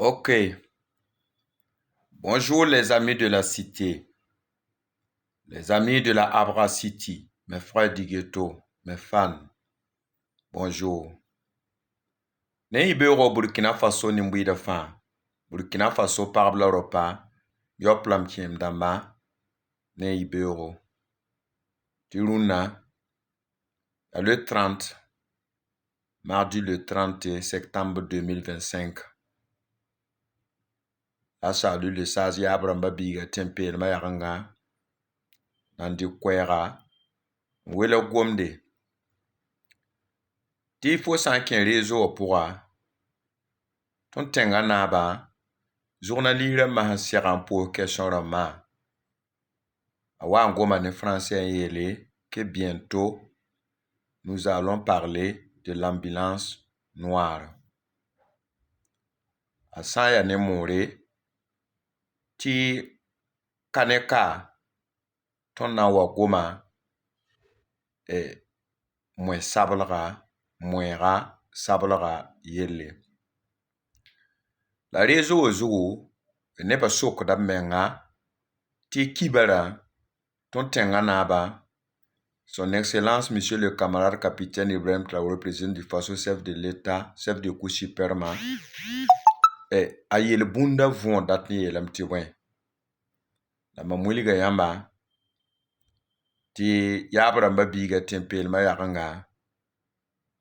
Ok, bonjour les amis de la cité, les amis de la Abra City, mes frères du ghetto, mes fans, bonjour. Ne ibero Burkina Faso ni mbida fan, Burkina Faso parle Europa, yoplam kiem damba, ne ibero. Tiruna, le 30, mardi le 30 septembre 2025. La salut le sazi abramba biga tempel mayaranga, nandi kwera, wele gomde. Ti fo san kẽ rezo pʋga tõnd tẽngã naaba journaliste rãmbã sẽn sɛg n pʋʋs question rãmbã a wa n goma ne français n yeele que bientôt nous allons parler de l'ambulance noire. A sã n yaa ne moore tɩ ka ne ka tõnd na n wa goma moɛɛga sablga yelle. La rezo wã zugu nebã sokda b menga tɩ kibarã tõnd tẽngã naaba son excellence monsieur le camarade capitaine Ibrahim Traoré, président du Faso, chef de l'État, chef de coup suprême, a yel bũnda võo dat n yeelame tɩ bõe la mam wilga yãmba tɩ yaab rãmbã biiga tẽn-peelmã yagenga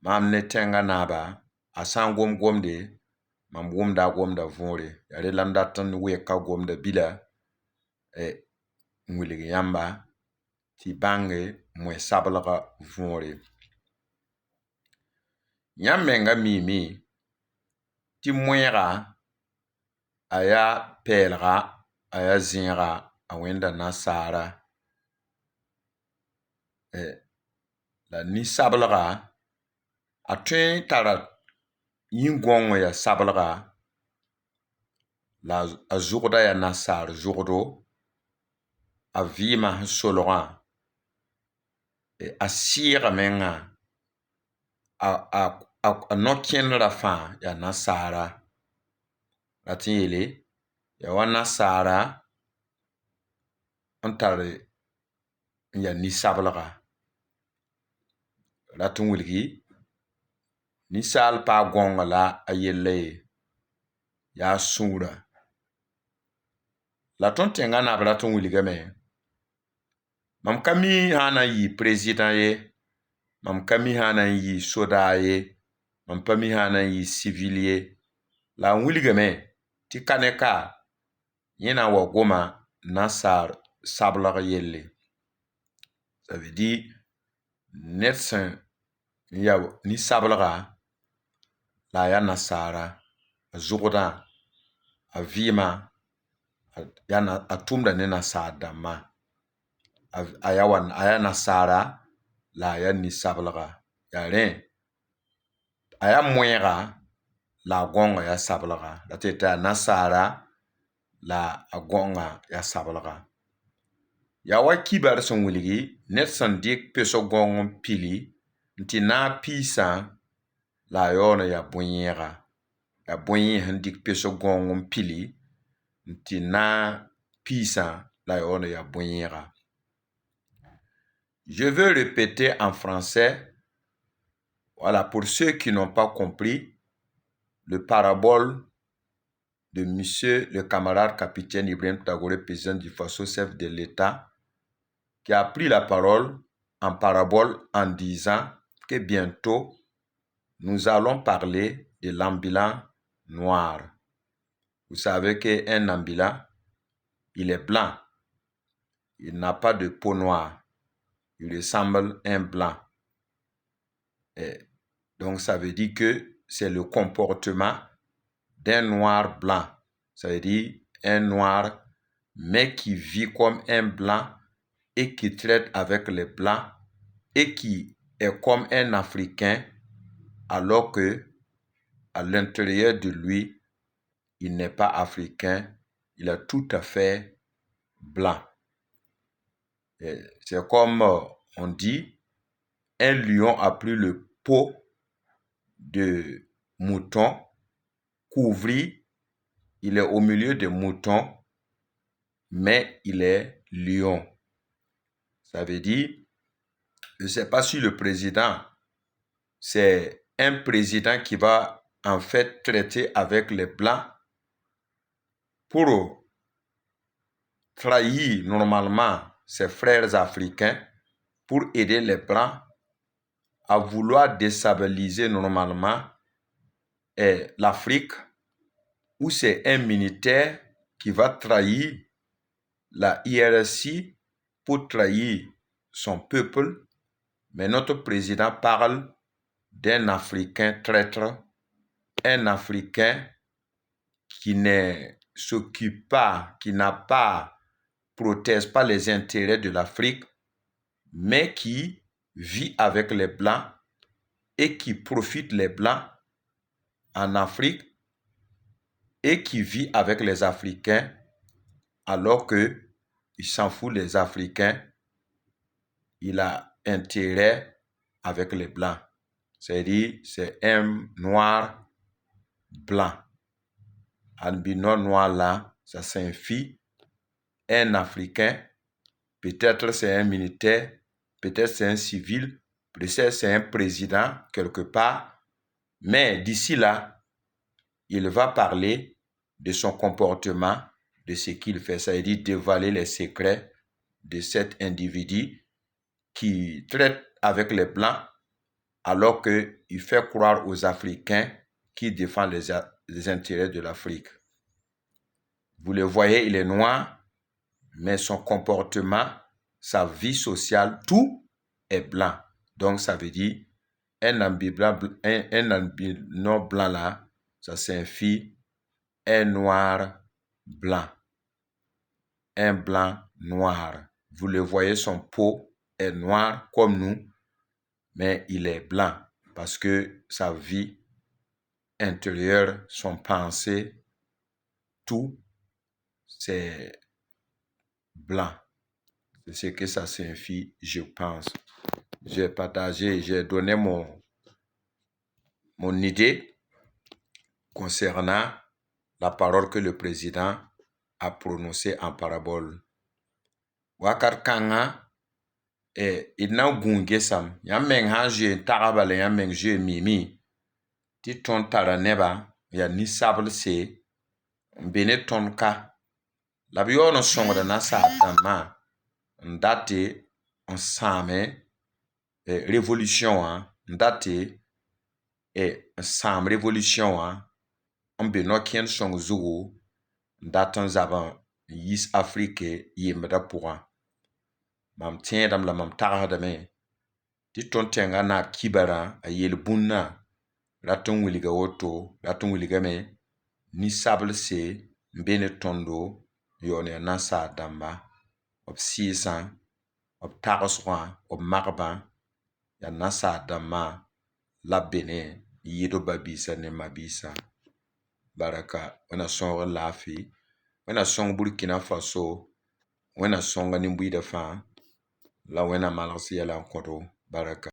mam ne tẽngã naaba a sã n gomde mam wʋmda a gomda võore ya rẽ la m dat n wɛka gomda bila n wilg yãmba tɩ bãnge moɛ-sablga võore. Yãmb menga miime tɩ moɛɛga a yaa pɛɛlga, a yaa zẽega, a wẽnda nasaara. La ni-sablga a tõe n tara yĩn-gõng ya sablga la a zʋgda ya nasaar zʋgdo, a vɩɩmã sẽn solgã a sɩɩga menga a no-kẽndrã fãa yaa nasaara. Rat n yeele ya wa nasaara n tar n yaa ni-sablga. Rat n wilgi ninsaal paa gõnga la a yella ye yaa sũurã. La tõnd tẽngã naab rat n wilgame mam ka mi sã n na n yɩ président ye, mam ka mi sã n na n yɩ sodaa ye, mam pa mi sã n na n yɩ civil ye, la n wilgame tɩ ka ne ka yẽ na n wa goma nasaar sablg yelle. Ça veut dire ned sẽn n ya ni-sablga la a yaa nasaara, a zʋgdã, a vɩɩmã, a tʋmda ne nasaar dãmbã. A yaa nasaara la a yaa ni-sablga. Yaa rẽ a yaa moɛɛga la a gõnga yaa sablga. Rat n yetɩ a yaa nasaara la a gõnga yaa sablga. Ya wa kibar sẽn wilgi ned sẽn dɩk pesg-gõng n pili n tɩ naag piisã la a yaool n yaa bõe-yẽega. Yaa bõe-yẽ sẽn dɩk pesg-gõng n pili n tɩ naag piisã la a yaool n yaa bõe-yẽega. Je veux répéter en français, voilà, pour ceux qui n'ont pas compris, le parabole de monsieur le camarade capitaine Ibrahim Traoré, président du Faso, chef de l'État, qui a pris la parole en parabole en disant que bientôt, nous allons parler de l'ambulant noir. Vous savez qu'un ambulant, il est blanc. Il n'a pas de peau noire. Il ressemble à un blanc. Donc, ça veut dire que c'est le comportement d'un noir blanc. Ça veut dire un noir, mais qui vit comme un blanc et qui traite avec les blancs et qui est comme un Africain, alors que à l'intérieur de lui, il n'est pas africain, il est tout à fait blanc. C'est comme on dit, un lion a pris le peau de mouton, couvrit Il est au milieu des moutons, mais il est lion. Ça veut dire, je ne sais pas si le président, c'est un président qui va en fait traiter avec les Blancs pour trahir normalement ses frères africains, pour aider les Blancs à vouloir déstabiliser normalement l'Afrique, où c'est un militaire qui va trahir la hiérarchie pour trahir son peuple. Mais notre président parle d'un Africain traître, un Africain qui ne s'occupe pas, qui protège pas les intérêts de l'Afrique, mais qui vit avec les Blancs et qui profite les Blancs en Afrique et qui vit avec les Africains alors que il s'en fout des Africains. Il a intérêt avec les Blancs. C'est-à-dire, c'est un noir blanc. Albino noir là, ça signifie un Africain. Peut-être c'est un militaire, peut-être c'est un civil, peut-être c'est un président quelque part. Mais d'ici là, il va parler de son comportement, de ce qu'il fait. Ça veut dire dévoiler les secrets de cet individu qui traite avec les Blancs alors qu'il fait croire aux Africains qu'il défend les intérêts de l'Afrique. Vous le voyez, il est noir, mais son comportement, sa vie sociale, tout est blanc. Donc, ça veut dire un albino blanc là, ça signifie un noir blanc. Un blanc noir. Vous le voyez, son peau est noire comme nous, mais il est blanc parce que sa vie intérieure, son pensée, tout, c'est blanc. C'est ce que ça signifie, je pense. J'ai partagé, j'ai donné mon idée concernant la parole que le président a prononcée en parabole. Wakat kanga idna gunge sam yameng han je tagabale yameng je mimi ti ton tara neba ya ni sabl se mbene ton ka la bi yono songda na sa dama ndate on same révolution ndate sam révolution on be no kien song zugu ndatan zaban yis Afrique yimda pourra mam tẽedame la mam tagsdame tɩ tõnd tẽngã na kibara a yel bũnnã rat n wilga woto rat n wilgame ni-sablse n be ne tõndo n yaool ya nansaal dãmba b sɩɩsã b tagsgã b magbã ya nansaal dãmbã la b be ne yɩɩd ba-biisã ne ma-biisã. Baraka wẽnna sõng laafɩ, wẽnna sõng Burkina Faso, wẽnna sõnga nin-buiidã fãa la wẽnna malgs yɛla n kõdo baraka.